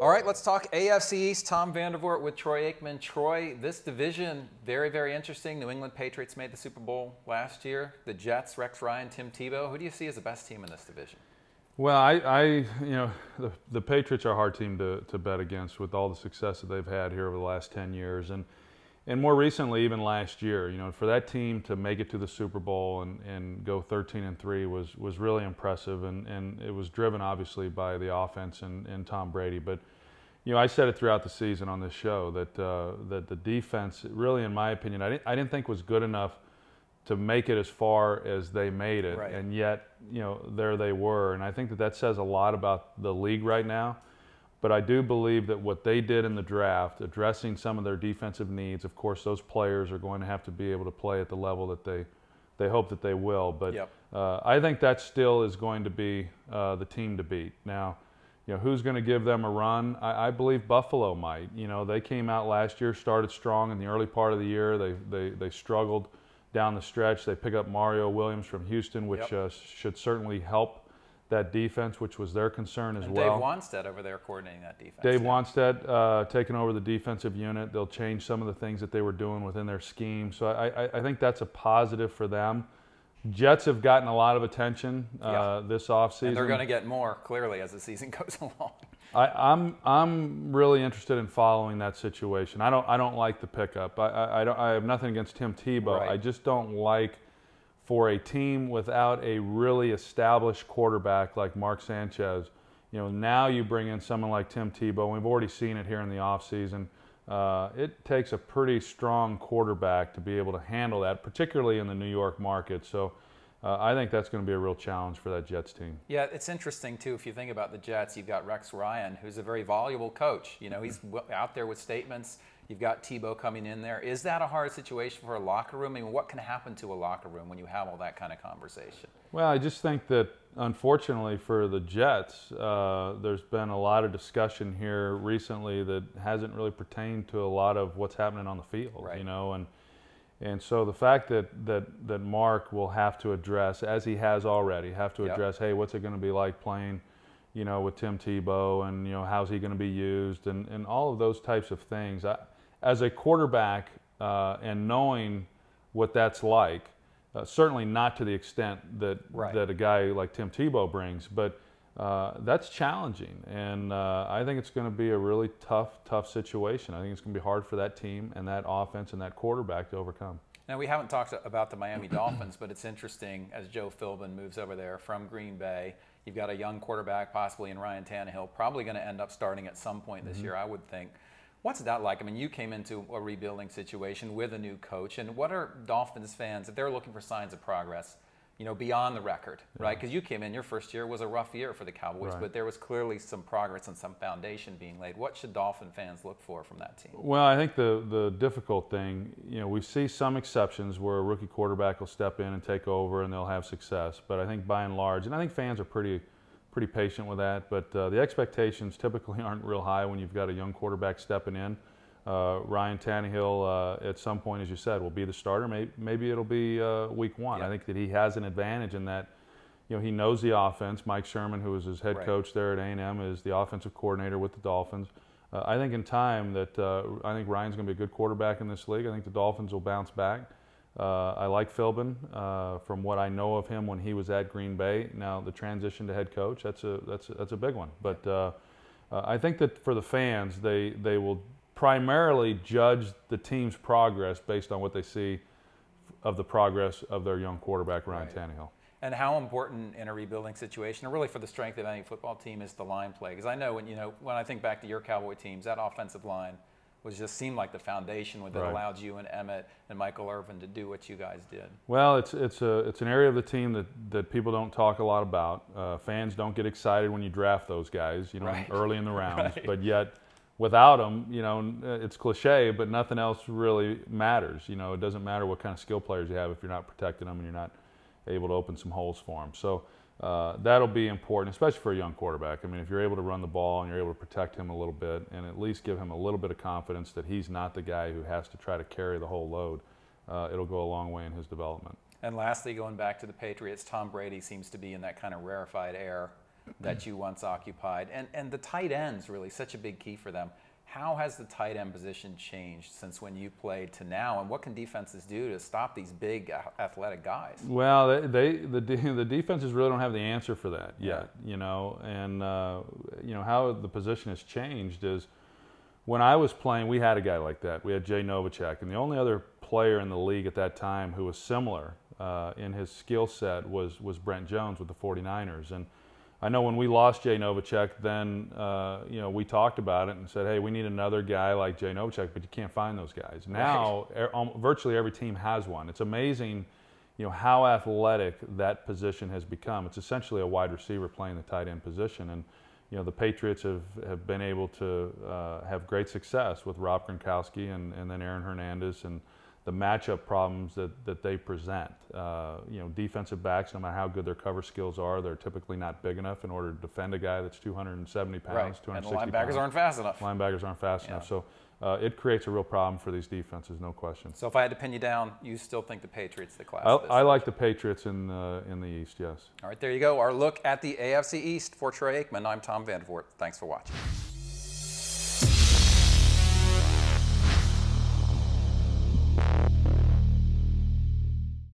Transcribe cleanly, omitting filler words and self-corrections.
All right, let's talk AFC East. Tom Vandervoort with Troy Aikman. Troy, this division, very, very interesting. New England Patriots made the Super Bowl last year. The Jets, Rex Ryan, Tim Tebow. Who do you see as the best team in this division? Well, the Patriots are a hard team to bet against with all the success that they've had here over the last 10 years. And more recently, even last year, for that team to make it to the Super Bowl and go 13-3 was really impressive, and it was driven obviously by the offense and Tom Brady. But I said it throughout the season on this show that the defense, really, in my opinion, I didn't think was good enough to make it as far as they made it, right. And yet there they were, and I think that says a lot about the league right now. But I do believe that what they did in the draft, addressing some of their defensive needs, of course, those players are going to have to be able to play at the level that they hope that they will. But yep. I think that still is going to be the team to beat. Now, who's going to give them a run? I believe Buffalo might. They came out last year, started strong in the early part of the year. They struggled down the stretch. They pick up Mario Williams from Houston, which yep. Should certainly help that defense, which was their concern as well. Dave Wanstead over there coordinating that defense. Dave Wanstead taking over the defensive unit. They'll change some of the things that they were doing within their scheme. So I think that's a positive for them. Jets have gotten a lot of attention this offseason. And they're going to get more, clearly, as the season goes along. I'm really interested in following that situation. I don't like the pickup. I have nothing against Tim Tebow. Right. I just don't like, for a team without a really established quarterback like Mark Sanchez, now you bring in someone like Tim Tebow. We've already seen it here in the offseason. It takes a pretty strong quarterback to be able to handle that, particularly in the New York market. So I think that's going to be a real challenge for that Jets team. Yeah, it's interesting, too, if you think about the Jets. You've got Rex Ryan, who's a very voluble coach. He's out there with statements. You've got Tebow coming in there. Is that a hard situation for a locker room? I mean, what can happen to a locker room when you have all that kind of conversation? Well, I just think that, unfortunately for the Jets, there's been a lot of discussion here recently that hasn't really pertained to a lot of what's happening on the field, right. And so the fact that Mark will have to address, as he has already, address, hey, what's it going to be like playing, with Tim Tebow, and how's he going to be used, and all of those types of things. As a quarterback, and knowing what that's like, certainly not to the extent that right. that a guy like Tim Tebow brings, but that's challenging, and I think it's going to be a really tough situation. I think it's going to be hard for that team and that offense and that quarterback to overcome. Now, we haven't talked about the Miami Dolphins, but it's interesting as Joe Philbin moves over there from Green Bay. You've got a young quarterback, possibly in Ryan Tannehill, probably going to end up starting at some point this year, I would think. What's that like? I mean, you came into a rebuilding situation with a new coach, and what are Dolphins fans, if they're looking for signs of progress, beyond the record, right? Because you came in, your first year was a rough year for the Cowboys, right. But there was clearly some progress and some foundation being laid. What should Dolphin fans look for from that team? Well, I think the difficult thing, we see some exceptions where a rookie quarterback will step in and take over and they'll have success. But I think by and large, and I think fans are pretty patient with that, but the expectations typically aren't real high when you've got a young quarterback stepping in. Ryan Tannehill, at some point, as you said, will be the starter. Maybe it'll be week one. Yeah. I think that he has an advantage in that, he knows the offense. Mike Sherman, who was his head right. coach there at A&M, is the offensive coordinator with the Dolphins. I think in time that I think Ryan's going to be a good quarterback in this league. I think the Dolphins will bounce back. I like Philbin from what I know of him when he was at Green Bay. Now the transition to head coach, that's a big one. But I think that for the fans, they will primarily judge the team's progress based on what they see of the progress of their young quarterback, Ryan right. Tannehill. And how important in a rebuilding situation, or really for the strength of any football team, is the line play? Because I know when I think back to your Cowboy teams, that offensive line just seemed like the foundation that right. allowed you and Emmett and Michael Irvin to do what you guys did. Well, it's an area of the team that people don't talk a lot about. Fans don't get excited when you draft those guys, right. early in the rounds, right. but yet without them, it's cliche, but nothing else really matters. It doesn't matter what kind of skill players you have if you're not protecting them and you're not able to open some holes for them. So that'll be important, especially for a young quarterback. I mean, if you're able to run the ball and you're able to protect him a little bit and at least give him a little bit of confidence that he's not the guy who has to try to carry the whole load, it'll go a long way in his development. And lastly, going back to the Patriots, Tom Brady seems to be in that kind of rarefied air that you once occupied. And the tight end's really such a big key for them. How has the tight end position changed since when you played to now, and what can defenses do to stop these big athletic guys? Well, the defenses really don't have the answer for that yet, you know, and you know how the position has changed is when I was playing, we had a guy like that. We had Jay Novacek, and the only other player in the league at that time who was similar in his skill set was Brent Jones with the 49ers. And I know when we lost Jay Novacek, then you know, we talked about it and said, hey, we need another guy like Jay Novacek, but you can't find those guys. Now, virtually every team has one. It's amazing, you know, how athletic that position has become. It's essentially a wide receiver playing the tight end position, and you know, the Patriots have been able to have great success with Rob Gronkowski and then Aaron Hernandez, and the matchup problems that they present. You know, defensive backs, no matter how good their cover skills are, they're typically not big enough in order to defend a guy that's 270 pounds, right. 260 and the linebackers pounds. aren't fast enough. Linebackers aren't fast enough. So it creates a real problem for these defenses, no question. So if I had to pin you down, you still think the Patriots the class? I like the Patriots in the East, yes. All right, there you go. Our look at the AFC East for Troy Aikman. I'm Tom Van Voort. Thanks for watching.